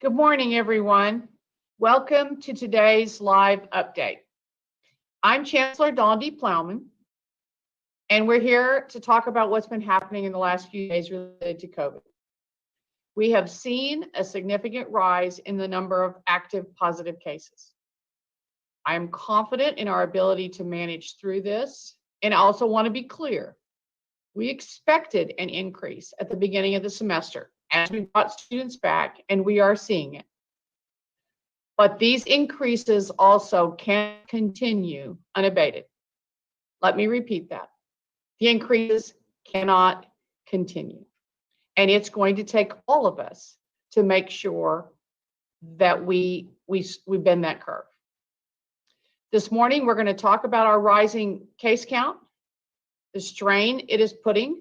Good morning, everyone. Welcome to today's live update. I'm Chancellor Donde Plowman, and we're here to talk about what's been happening in the last few days related to COVID. We have seen a significant rise in the number of active positive cases. I am confident in our ability to manage through this, and I also want to be clear. We expected an increase at the beginning of the semester as we brought students back, and we are seeing it. But these increases also can't continue unabated. Let me repeat that. The increases cannot continue. And it's going to take all of us to make sure that we bend that curve. This morning, we're going to talk about our rising case count, the strain it is putting,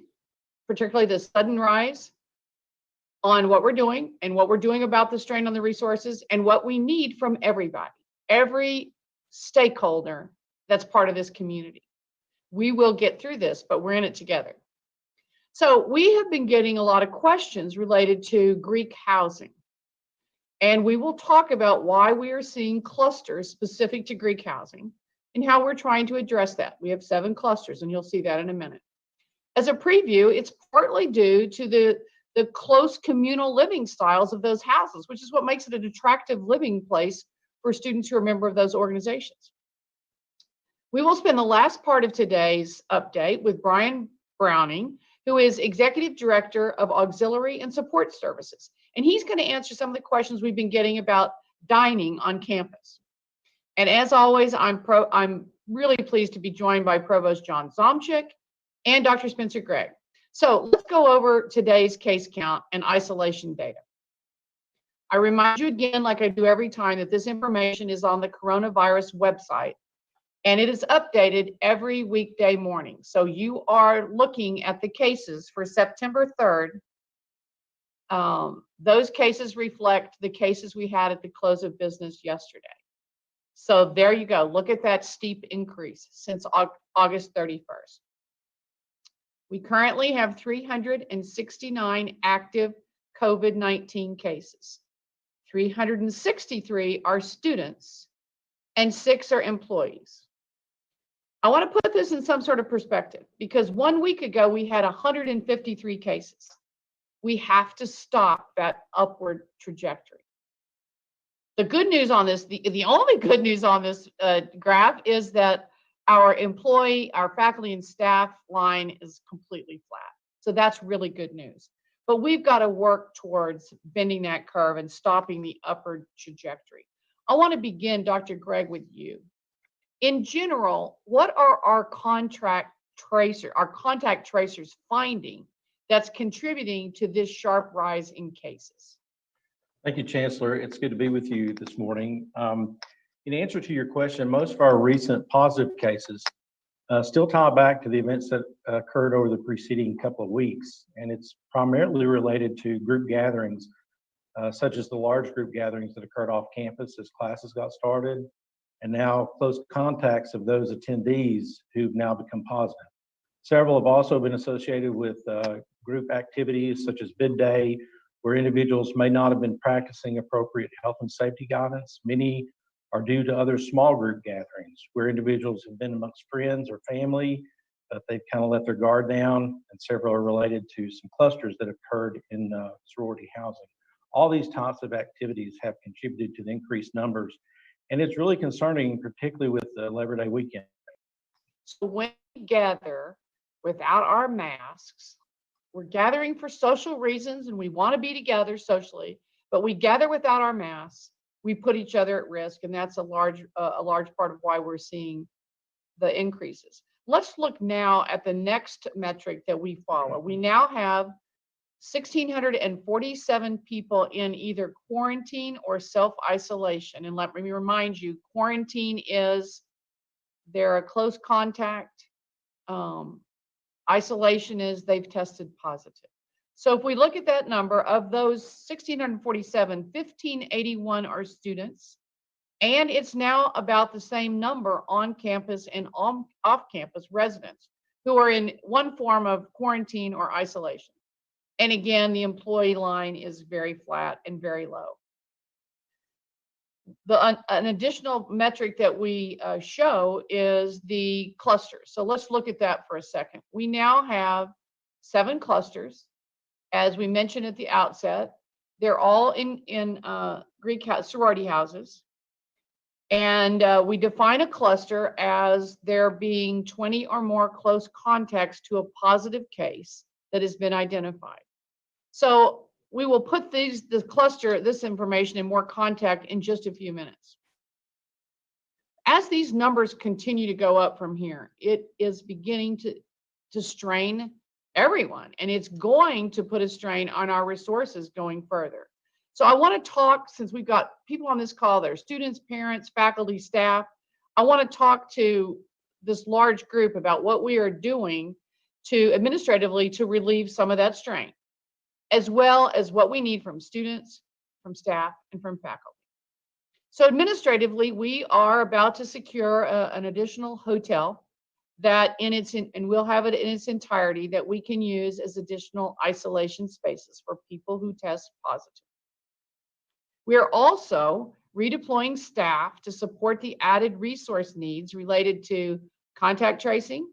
particularly the sudden rise, on what we're doing and what we're doing about the strain on the resources and what we need from everybody, every stakeholder that's part of this community. We will get through this, but we're in it together. So we have been getting a lot of questions related to Greek housing, and we will talk about why we are seeing clusters specific to Greek housing and how we're trying to address that. We have 7 clusters, and you'll see that in a minute. As a preview, it's partly due to the close communal living styles of those houses, which is what makes it an attractive living place for students who are a member of those organizations. We will spend the last part of today's update with Brian Browning, who is Executive Director of Auxiliary and Support Services. And he's going to answer some of the questions we've been getting about dining on campus. And as always, I'm really pleased to be joined by Provost John Zomchik and Dr. Spencer Gregg. So let's go over today's case count and isolation data. I remind you again, like I do every time, that this information is on the coronavirus website, and it is updated every weekday morning. So you are looking at the cases for September 3rd. Those cases reflect the cases we had at the close of business yesterday. So there you go. Look at that steep increase since August 31st. We currently have 369 active COVID-19 cases. 363 are students and 6 are employees. I want to put this in some sort of perspective because 1 week ago we had 153 cases. We have to stop that upward trajectory. The good news on this, the only good news on this graph is that our faculty and staff line is completely flat. So that's really good news. But we've got to work towards bending that curve and stopping the upward trajectory. I want to begin, Dr. Gregg, with you. In general, what are our contact tracers finding that's contributing to this sharp rise in cases? Thank you, Chancellor. It's good to be with you this morning. In answer to your question, most of our recent positive cases still tie back to the events that occurred over the preceding couple of weeks, and it's primarily related to group gatherings, such as the large group gatherings that occurred off campus as classes got started, and now close contacts of those attendees who've now become positive. Several have also been associated with group activities such as bid day, where individuals may not have been practicing appropriate health and safety guidance. Many are due to other small group gatherings where individuals have been amongst friends or family, but they've kind of let their guard down, and several are related to some clusters that occurred in sorority housing. All these types of activities have contributed to the increased numbers, and it's really concerning, particularly with the Labor Day weekend. So when we gather without our masks, we're gathering for social reasons and we want to be together socially, but we gather without our masks, we put each other at risk, and that's a large part of why we're seeing the increases. Let's look now at the next metric that we follow. We now have 1,647 people in either quarantine or self-isolation. And let me remind you, quarantine is they're a close contact. Isolation is they've tested positive. So if we look at that number, of those 1,647, 1,581 are students, and it's now about the same number on campus and off-campus residents who are in one form of quarantine or isolation. And again, the employee line is very flat and very low. An additional metric that we show is the clusters. So let's look at that for a second. We now have 7 clusters, as we mentioned at the outset. They're all in Greek sorority houses. And we define a cluster as there being 20 or more close contacts to a positive case that has been identified. So we will put this information in more context in just a few minutes. As these numbers continue to go up from here, it is beginning to strain everyone, and it's going to put a strain on our resources going further. So I want to talk, since we've got people on this call, they're students, parents, faculty, staff. I want to talk to this large group about what we are doing to administratively to relieve some of that strain, as well as what we need from students, from staff, and from faculty. So administratively, we are about to secure an additional hotel that and we'll have it in its entirety, that we can use as additional isolation spaces for people who test positive. We are also redeploying staff to support the added resource needs related to contact tracing,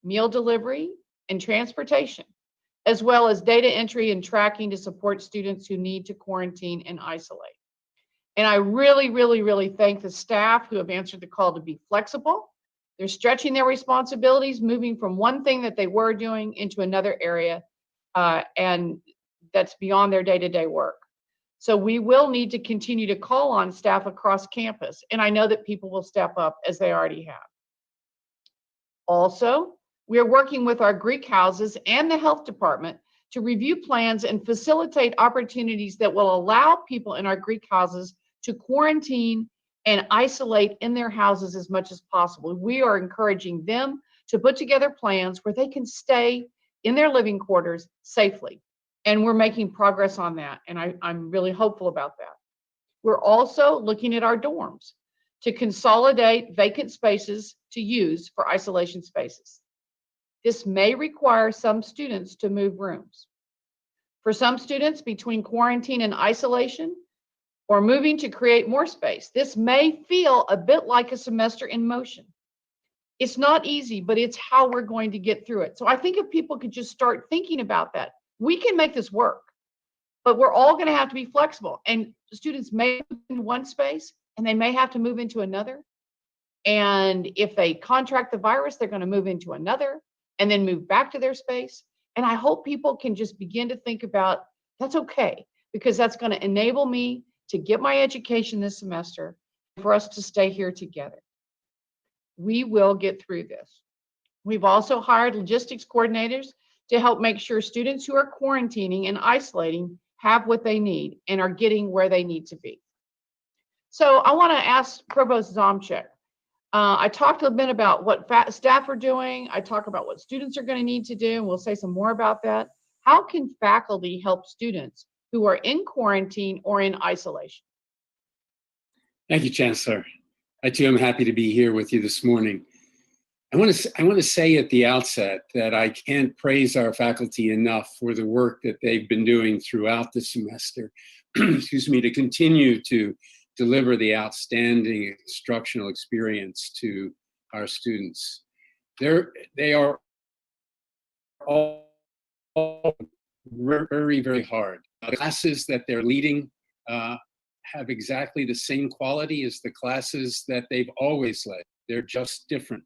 meal delivery, and transportation, as well as data entry and tracking to support students who need to quarantine and isolate. And I really, really, really thank the staff who have answered the call to be flexible. They're stretching their responsibilities, moving from one thing that they were doing into another area, and that's beyond their day-to-day work. So we will need to continue to call on staff across campus, and I know that people will step up as they already have. Also, we are working with our Greek houses and the health department to review plans and facilitate opportunities that will allow people in our Greek houses to quarantine and isolate in their houses as much as possible. We are encouraging them to put together plans where they can stay in their living quarters safely. And we're making progress on that, and I'm really hopeful about that. We're also looking at our dorms to consolidate vacant spaces to use for isolation spaces. This may require some students to move rooms. For some students, between quarantine and isolation, or moving to create more space, this may feel a bit like a semester in motion. It's not easy, but it's how we're going to get through it. So I think if people could just start thinking about that, we can make this work, but we're all going to have to be flexible. And students may move in one space and they may have to move into another. And if they contract the virus, they're going to move into another and then move back to their space. And I hope people can just begin to think about that's okay, because that's going to enable me to get my education this semester, for us to stay here together. We will get through this. We've also hired logistics coordinators to help make sure students who are quarantining and isolating have what they need and are getting where they need to be. So I want to ask Provost Zomchek. I talked a bit about what staff are doing. I talk about what students are going to need to do, and we'll say some more about that. How can faculty help students who are in quarantine or in isolation? Thank you, Chancellor. I too am happy to be here with you this morning. I want to say at the outset that I can't praise our faculty enough for the work that they've been doing throughout the semester, excuse me, to continue to deliver the outstanding instructional experience to our students. They are all very, very hard. The classes that they're leading have exactly the same quality as the classes that they've always led. They're just different.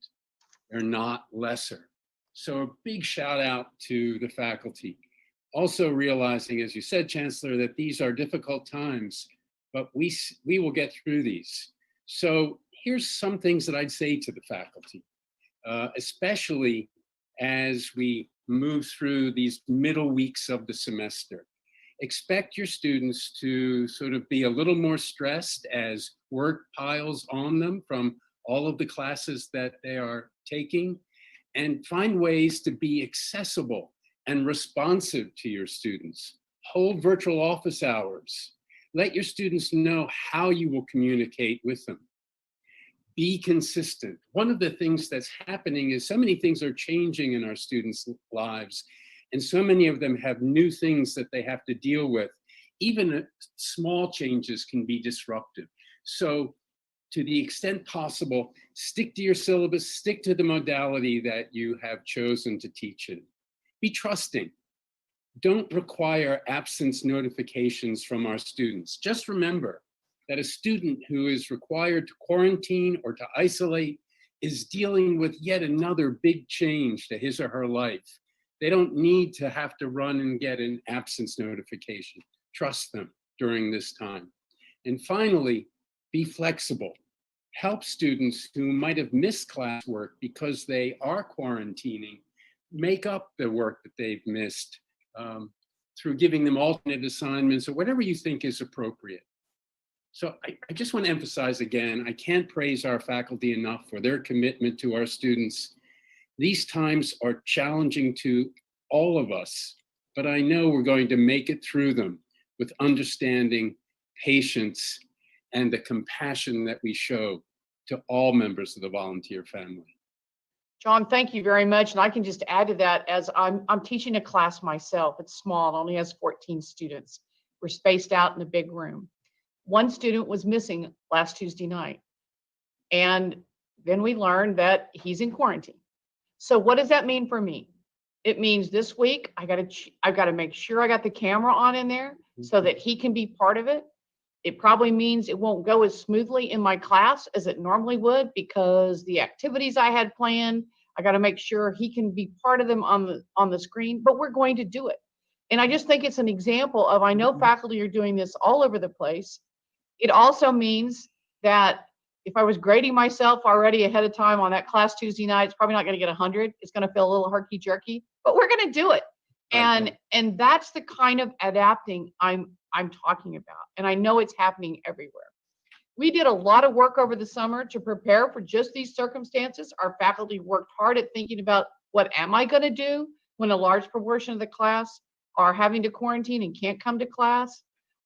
They're not lesser. So a big shout out to the faculty. Also realizing, as you said, Chancellor, that these are difficult times, but we will get through these. So here's some things that I'd say to the faculty, especially as we move through these middle weeks of the semester. Expect your students to sort of be a little more stressed as work piles on them from all of the classes that they are taking, and find ways to be accessible and responsive to your students. Hold virtual office hours. Let your students know how you will communicate with them. Be consistent. One of the things that's happening is so many things are changing in our students' lives, and so many of them have new things that they have to deal with. Even small changes can be disruptive. So to the extent possible, stick to your syllabus, stick to the modality that you have chosen to teach in. Be trusting. Don't require absence notifications from our students. Just remember that a student who is required to quarantine or to isolate is dealing with yet another big change to his or her life. They don't need to have to run and get an absence notification. Trust them during this time. And finally, be flexible. Help students who might have missed classwork because they are quarantining, make up the work that they've missed through giving them alternate assignments or whatever you think is appropriate. So I just want to emphasize again, I can't praise our faculty enough for their commitment to our students. These times are challenging to all of us, but I know we're going to make it through them with understanding, patience, and the compassion that we show to all members of the volunteer family. John, thank you very much. And I can just add to that, as I'm teaching a class myself. It's small, it only has 14 students. We're spaced out in a big room. One student was missing last Tuesday night. And then we learned that he's in quarantine. So what does that mean for me? It means this week I've got to make sure I got the camera on in there so that he can be part of it. It probably means it won't go as smoothly in my class as it normally would because the activities I had planned, I got to make sure he can be part of them on the screen, but we're going to do it. And I just think it's an example of, I know faculty are doing this all over the place. It also means that if I was grading myself already ahead of time on that class Tuesday night, it's probably not going to get 100. It's going to feel a little herky jerky, but we're going to do it. And that's the kind of adapting I'm talking about. And I know it's happening everywhere. We did a lot of work over the summer to prepare for just these circumstances. Our faculty worked hard at thinking about, what am I going to do when a large proportion of the class are having to quarantine and can't come to class?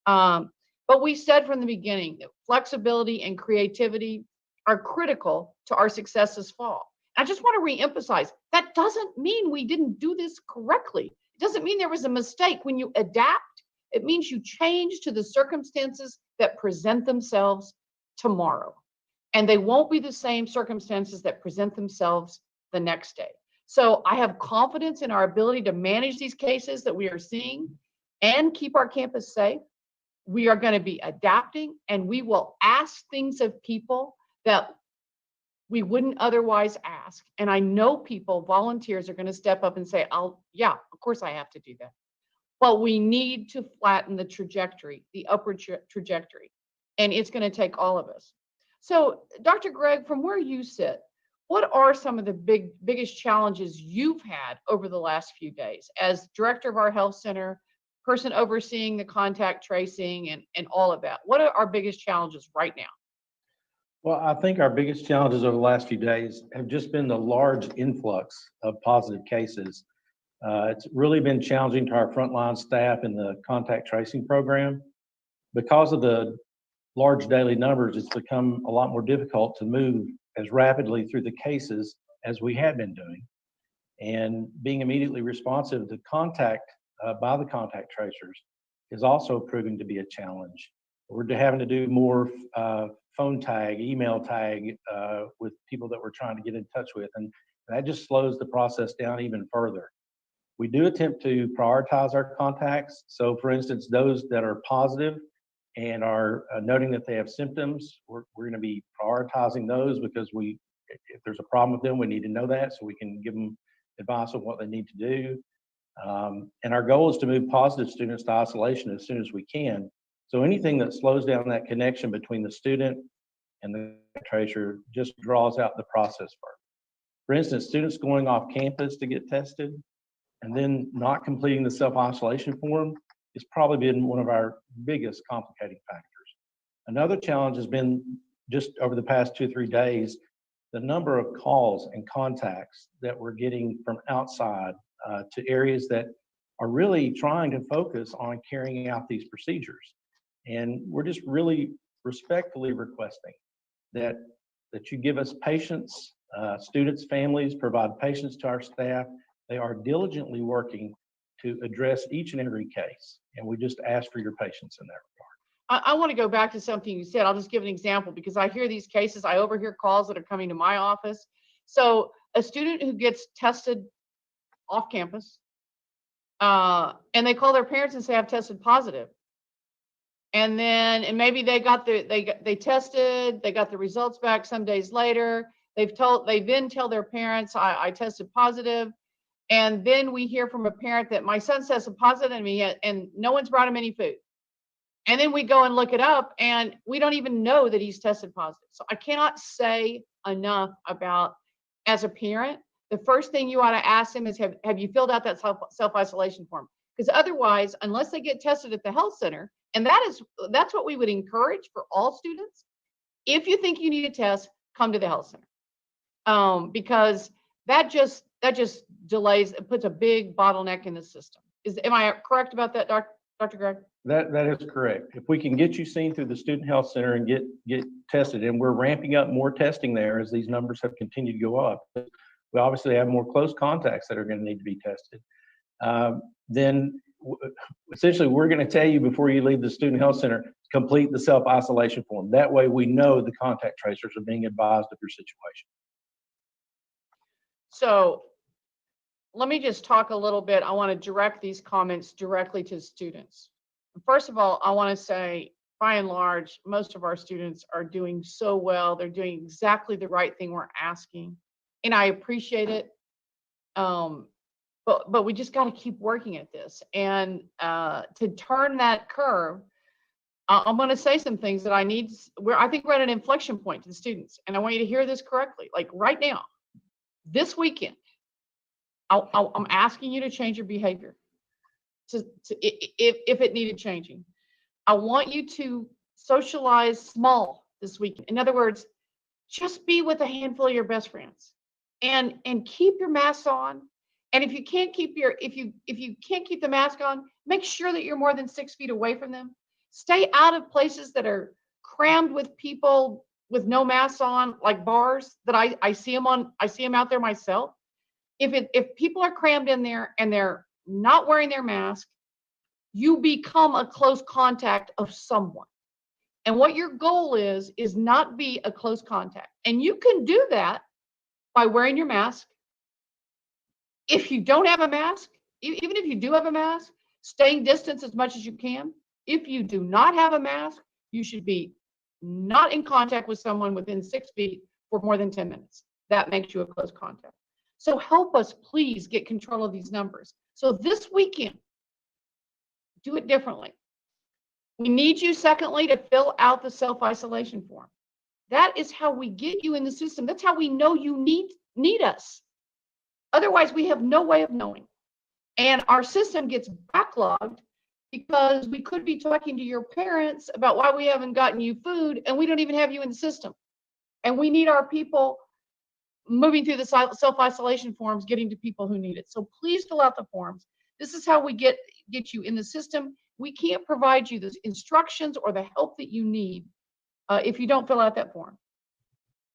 But we said from the beginning that flexibility and creativity are critical to our success this fall. I just want to reemphasize, that doesn't mean we didn't do this correctly. It doesn't mean there was a mistake. When you adapt, it means you change to the circumstances that present themselves tomorrow. And they won't be the same circumstances that present themselves the next day. So I have confidence in our ability to manage these cases that we are seeing and keep our campus safe. We are going to be adapting, and we will ask things of people that we wouldn't otherwise ask. And I know people, volunteers, are going to step up and say, yeah, of course I have to do that. But we need to flatten the trajectory, the upward trajectory. And it's going to take all of us. So, Dr. Gregg, from where you sit, what are some of the biggest challenges you've had over the last few days as director of our health center, person overseeing the contact tracing and all of that? What are our biggest challenges right now? Well, I think our biggest challenges over the last few days have just been the large influx of positive cases. It's really been challenging to our frontline staff in the contact tracing program. Because of the large daily numbers, it's become a lot more difficult to move as rapidly through the cases as we had been doing. And being immediately responsive to contact by the contact tracers is also proving to be a challenge. We're having to do more phone tag, email tag with people that we're trying to get in touch with, and that just slows the process down even further. We do attempt to prioritize our contacts. So for instance, those that are positive and are noting that they have symptoms, we're going to be prioritizing those because if there's a problem with them, we need to know that so we can give them advice on what they need to do. And our goal is to move positive students to isolation as soon as we can. So anything that slows down that connection between the student and the tracer just draws out the process further. For instance, students going off campus to get tested and then not completing the self-isolation form has probably been one of our biggest complicating factors. Another challenge has been, just over the past 2-3 days, the number of calls and contacts that we're getting from outside to areas that are really trying to focus on carrying out these procedures. And we're just really respectfully requesting that you give us patience. Students, families provide patience to our staff. They are diligently working to address each and every case, and we just ask for your patience in that regard. I want to go back to something you said. I'll just give an example because I hear these cases. I overhear calls that are coming to my office. So a student who gets tested off campus, and they call their parents and say, I've tested positive. And maybe they tested, they got the results back some days later. They then tell their parents, I tested positive. And then we hear from a parent that my son tested positive to me and no one's brought him any food. And then we go and look it up and we don't even know that he's tested positive. So I cannot say enough about, as a parent, the first thing you ought to ask them is, have you filled out that self-isolation form? Because otherwise, unless they get tested at the health center, and that's what we would encourage for all students. If you think you need a test, come to the health center. Because that just delays, it puts a big bottleneck in the system. Am I correct about that, Dr. Gregg? That is correct. If we can get you seen through the student health center and get tested, and we're ramping up more testing there as these numbers have continued to go up. We obviously have more close contacts that are going to need to be tested. Then essentially we're going to tell you before you leave the student health center, complete the self-isolation form. That way we know the contact tracers are being advised of your situation. So let me just talk a little bit. I want to direct these comments directly to students. First of all, I want to say, by and large, most of our students are doing so well. They're doing exactly the right thing we're asking, and I appreciate it. But we just got to keep working at this. And to turn that curve, I'm going to say some things that I think we're at an inflection point to the students, and I want you to hear this correctly. Like right now, this weekend, I'm asking you to change your behavior. If it needed changing, I want you to socialize small this weekend. In other words, just be with a handful of your best friends, and keep your mask on. And if you can't keep the mask on, make sure that you're more than 6 feet away from them. Stay out of places that are crammed with people with no masks on, like bars that I see them out there myself. If people are crammed in there and they're not wearing their mask, you become a close contact of someone. And what your goal is not be a close contact. And you can do that by wearing your mask. If you don't have a mask, even if you do have a mask, staying distance as much as you can. If you do not have a mask, you should be not in contact with someone within 6 feet for more than 10 minutes. That makes you a close contact. So help us, please, get control of these numbers. So this weekend, do it differently. We need you, secondly, to fill out the self-isolation form. That is how we get you in the system. That's how we know you need us. Otherwise, we have no way of knowing. And our system gets backlogged because we could be talking to your parents about why we haven't gotten you food, and we don't even have you in the system. And we need our people moving through the self-isolation forms, getting to people who need it. So please fill out the forms. This is how we get you in the system. We can't provide you the instructions or the help that you need if you don't fill out that form.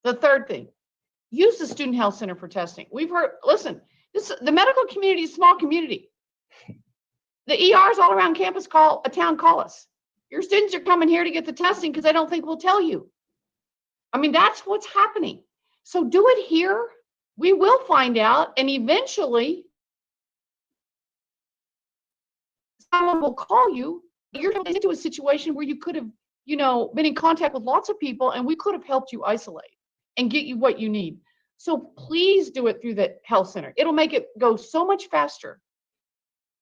The third thing, use the student health center for testing. We've heard, listen, the medical community is a small community. The ERs all around campus call us. Your students are coming here to get the testing because they don't think we'll tell you. I mean, that's what's happening. So do it here. We will find out, and eventually someone will call you. You're into a situation where you could have, been in contact with lots of people, and we could have helped you isolate and get you what you need. So please do it through the health center. It'll make it go so much faster.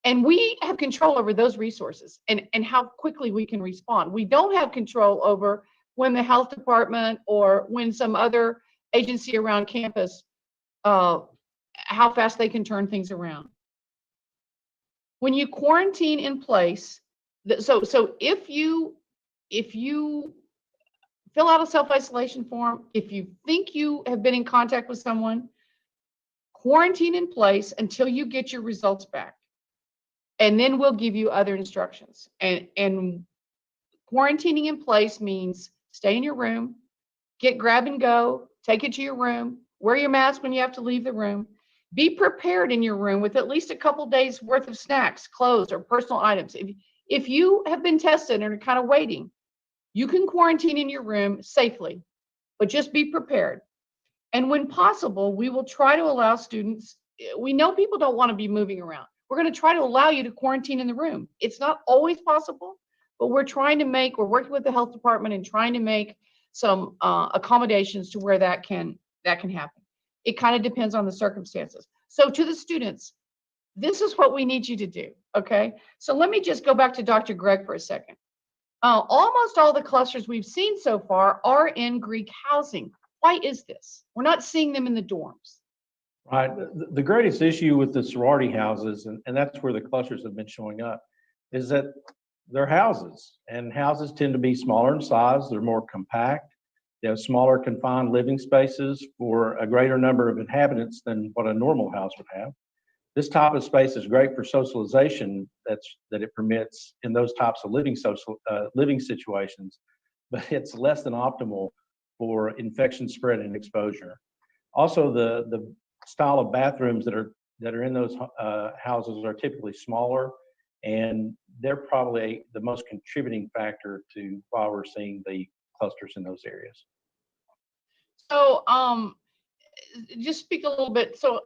And we have control over those resources and how quickly we can respond. We don't have control over when the health department or when some other agency around campus, how fast they can turn things around. When you quarantine in place, so if you fill out a self-isolation form, if you think you have been in contact with someone, quarantine in place until you get your results back. And then we'll give you other instructions. And quarantining in place means stay in your room, get grab and go, take it to your room, wear your mask when you have to leave the room, be prepared in your room with at least a couple days worth of snacks, clothes, or personal items. If you have been tested and are kind of waiting, You can quarantine in your room safely, but just be prepared. And when possible, we will try to allow students, we know people don't want to be moving around. We're going to try to allow you to quarantine in the room. It's not always possible, but we're working with the health department and trying to make some accommodations to where that can happen. It kind of depends on the circumstances. So to the students, this is what we need you to do, okay? So let me just go back to Dr. Gregg for a second. Almost all the clusters we've seen so far are in Greek housing. Why is this? We're not seeing them in the dorms. Right. The greatest issue with the sorority houses, and that's where the clusters have been showing up, is that they're houses, and houses tend to be smaller in size. They're more compact. They have smaller confined living spaces for a greater number of inhabitants than what a normal house would have. This type of space is great for socialization that it permits in those types of living situations, but it's less than optimal for infection spread and exposure. Also, the style of bathrooms that are in those houses are typically smaller, and they're probably the most contributing factor to why we're seeing the clusters in those areas. So just speak a little bit. So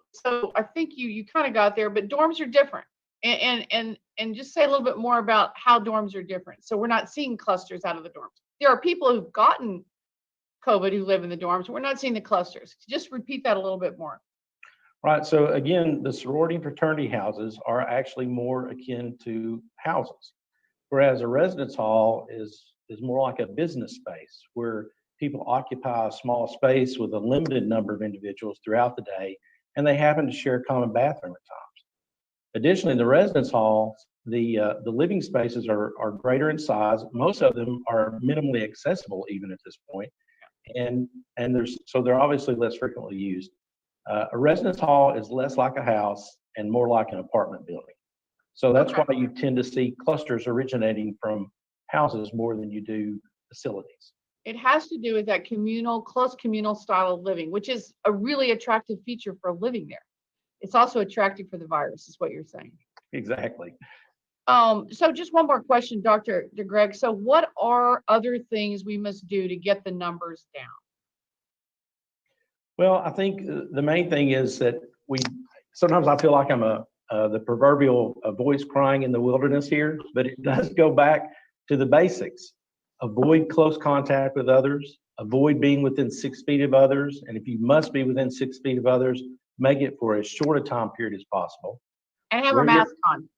I think you kind of got there, but dorms are different. And just say a little bit more about how dorms are different. So we're not seeing clusters out of the dorms. There are people who've gotten COVID who live in the dorms. We're not seeing the clusters. Just repeat that a little bit more. Right. So again, the sorority and fraternity houses are actually more akin to houses, whereas a residence hall is more like a business space where people occupy a small space with a limited number of individuals throughout the day, and they happen to share a common bathroom at times. Additionally, in the residence hall, the living spaces are greater in size. Most of them are minimally accessible even at this point, and they're obviously less frequently used. A residence hall is less like a house and more like an apartment building. So that's why you tend to see clusters originating from houses more than you do facilities. It has to do with that close communal style of living, which is a really attractive feature for living there. It's also attractive for the virus, is what you're saying. Exactly. So just one more question, Dr. Gregg. So what are other things we must do to get the numbers down? Well, I think the main thing is that sometimes I feel like I'm the proverbial voice crying in the wilderness here, but it does go back to the basics. Avoid close contact with others, avoid being within 6 feet of others, and if you must be within 6 feet of others, make it for as short a time period as possible. And have a mask on.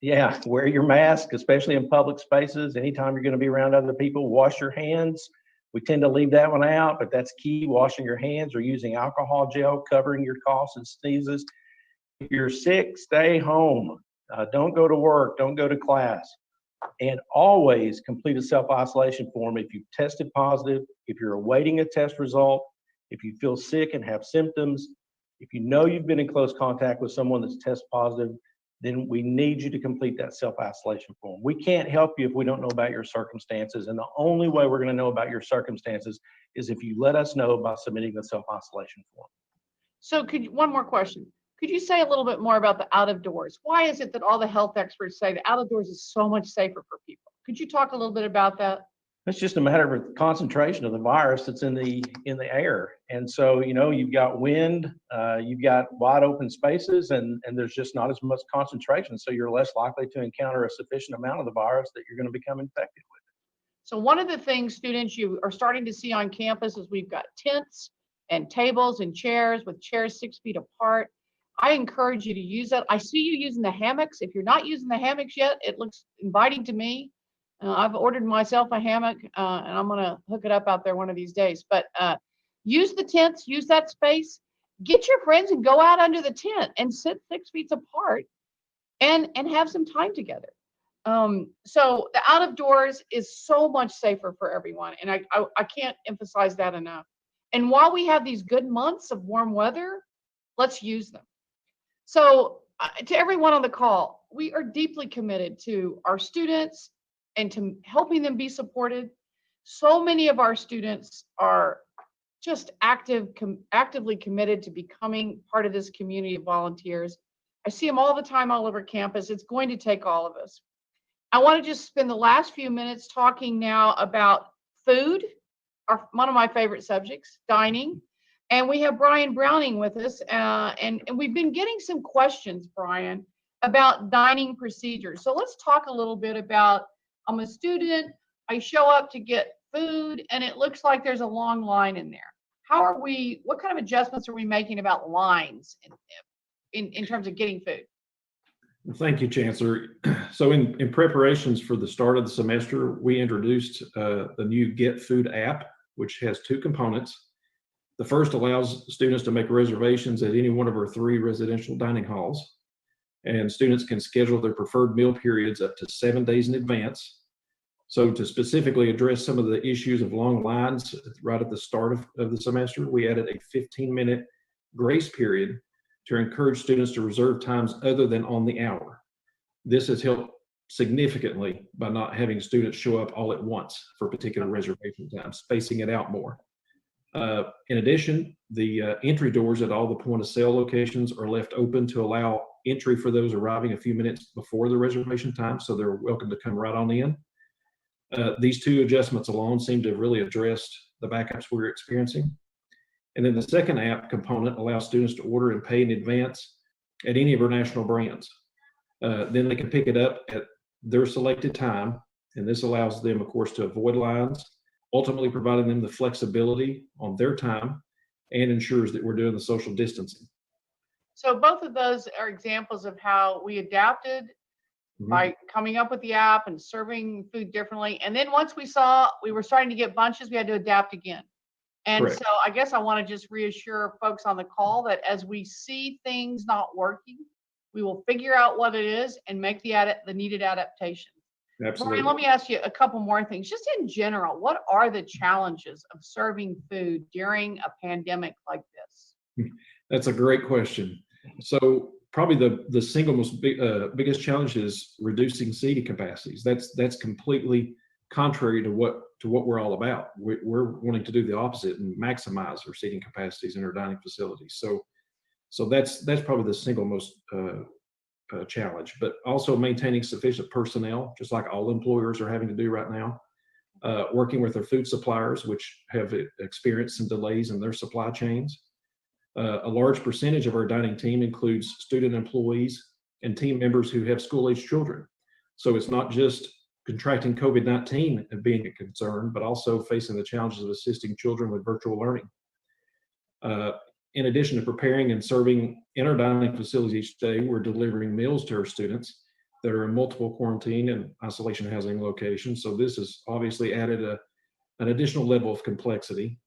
Yeah, wear your mask, especially in public spaces. Anytime you're going to be around other people, wash your hands. We tend to leave that one out, but that's key. Washing your hands or using alcohol gel, covering your coughs and sneezes. If you're sick, stay home. Don't go to work. Don't go to class. And always complete a self-isolation form if you've tested positive, if you're awaiting a test result, if you feel sick and have symptoms, if you know you've been in close contact with someone that's test positive, then we need you to complete that self-isolation form. We can't help you if we don't know about your circumstances, and the only way we're going to know about your circumstances is if you let us know by submitting the self-isolation form. So one more question. Could you say a little bit more about the out of doors? Why is it that all the health experts say the out of doors is so much safer for people? Could you talk a little bit about that? It's just a matter of concentration of the virus that's in the air. And so, you've got wind, you've got wide open spaces, and there's just not as much concentration. So you're less likely to encounter a sufficient amount of the virus that you're going to become infected with. So one of the things students you are starting to see on campus is we've got tents and tables and chairs with chairs 6 feet apart. I encourage you to use that. I see you using the hammocks. If you're not using the hammocks yet, it looks inviting to me. I've ordered myself a hammock, and I'm going to hook it up out there one of these days. But use the tents, use that space. Get your friends and go out under the tent and sit 6 feet apart and have some time together. So the out of doors is so much safer for everyone, and I can't emphasize that enough. And while we have these good months of warm weather, let's use them. So to everyone on the call, we are deeply committed to our students and to helping them be supported. So many of our students are just actively committed to becoming part of this community of volunteers. I see them all the time all over campus. It's going to take all of us. I want to just spend the last few minutes talking now about food, one of my favorite subjects, dining. And we have Brian Browning with us. And we've been getting some questions, Brian, about dining procedures. So let's talk a little bit about, I'm a student, I show up to get food, and it looks like there's a long line in there. What kind of adjustments are we making about lines in terms of getting food? Well, thank you, Chancellor. So in preparations for the start of the semester, we introduced the new Get Food app, which has two components. The first allows students to make reservations at any one of our 3 residential dining halls, and students can schedule their preferred meal periods up to 7 days in advance. So to specifically address some of the issues of long lines right at the start of the semester, we added a 15-minute grace period to encourage students to reserve times other than on the hour. This has helped significantly by not having students show up all at once for particular reservation times, spacing it out more. In addition, the entry doors at all the point of sale locations are left open to allow entry for those arriving a few minutes before the reservation time, so they're welcome to come right on in. These 2 adjustments alone seem to have really addressed the backups we were experiencing. And then the second app component allows students to order and pay in advance at any of our national brands. Then they can pick it up at their selected time, and this allows them, of course, to avoid lines, ultimately providing them the flexibility on their time and ensures that we're doing the social distancing. So both of those are examples of how we adapted by coming up with the app and serving food differently. And then once we saw we were starting to get bunches, we had to adapt again. And Correct. so I guess I want to just reassure folks on the call that as we see things not working, we will figure out what it is and make the needed adaptation. Absolutely. Brian, let me ask you a couple more things. Just in general, what are the challenges of serving food during a pandemic like this? That's a great question. So probably the single most biggest challenge is reducing seating capacities. That's completely contrary to what we're all about. We're wanting to do the opposite and maximize our seating capacities in our dining facilities. So that's probably the single most challenge, but also maintaining sufficient personnel, just like all employers are having to do right now. Working with our food suppliers, which have experienced some delays in their supply chains. A large percentage of our dining team includes student employees and team members who have school-age children. So it's not just contracting COVID-19 and being a concern, but also facing the challenges of assisting children with virtual learning. In addition to preparing and serving in our dining facilities each day, we're delivering meals to our students that are in multiple quarantine and isolation housing locations. So this has obviously added an additional level of complexity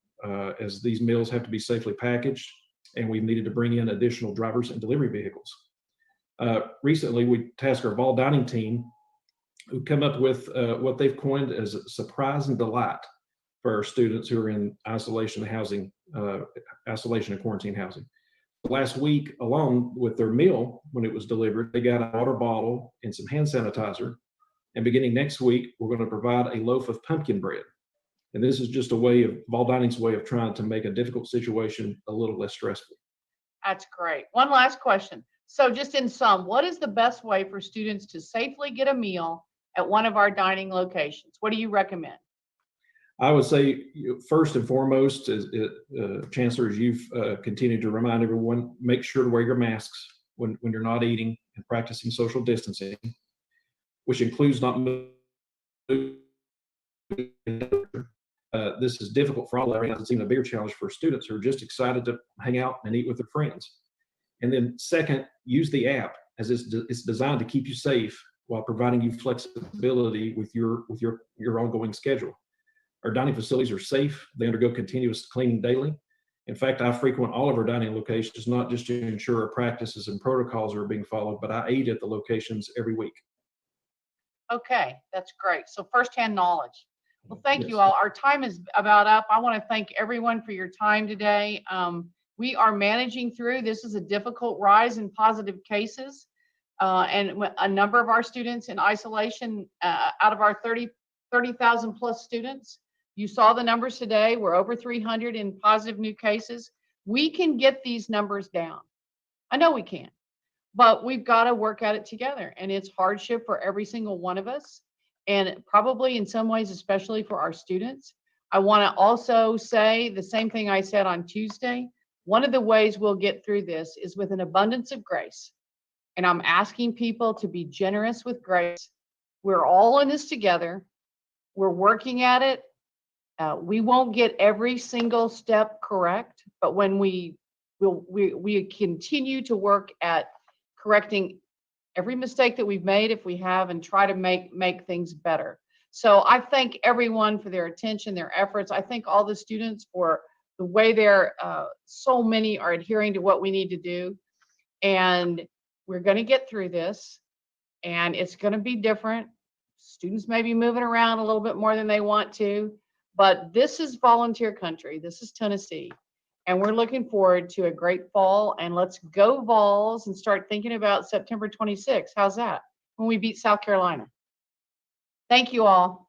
as these meals have to be safely packaged, and we've needed to bring in additional drivers and delivery vehicles. Recently, we tasked our Vol dining team who come up with what they've coined as a surprise and delight for our students who are in isolation and quarantine housing. Last week alone with their meal, when it was delivered, they got a water bottle and some hand sanitizer. And beginning next week, we're going to provide a loaf of pumpkin bread. And this is just a way of Vol Dining's way of trying to make a difficult situation a little less stressful. That's great. One last question. So just in sum, what is the best way for students to safely get a meal at one of our dining locations? What do you recommend? I would say first and foremost, Chancellor, as you've continued to remind everyone, make sure to wear your masks when you're not eating and practicing social distancing, which includes not moving. This is difficult for all areas. It's even a bigger challenge for students who are just excited to hang out and eat with their friends. And then second, use the app as it's designed to keep you safe while providing you flexibility with your ongoing schedule. Our dining facilities are safe. They undergo continuous cleaning daily. In fact, I frequent all of our dining locations, not just to ensure our practices and protocols are being followed, but I eat at the locations every week. Okay, that's great. So firsthand knowledge. Well, thank you Yes. all. Our time is about up. I want to thank everyone for your time today. We are managing through. This is a difficult rise in positive cases. And a number of our students in isolation, out of our 30,000 plus students. You saw the numbers today. We're over 300 in positive new cases. We can get these numbers down. I know we can. but we've got to work at it together. And it's hardship for every single one of us. And probably in some ways, especially for our students. I want to also say the same thing I said on Tuesday. One of the ways we'll get through this is with an abundance of grace. And I'm asking people to be generous with grace. We're all in this together. We're working at it. We won't get every single step correct, but when we continue to work at correcting every mistake that we've made, if we have, and try to make things better. So I thank everyone for their attention, their efforts. I thank all the students for the way so many are adhering to what we need to do. And we're going to get through this, and it's going to be different. Students may be moving around a little bit more than they want to, but this is volunteer country. This is Tennessee. And we're looking forward to a great fall, and let's go Vols and start thinking about September 26th. How's that? When we beat South Carolina. Thank you all.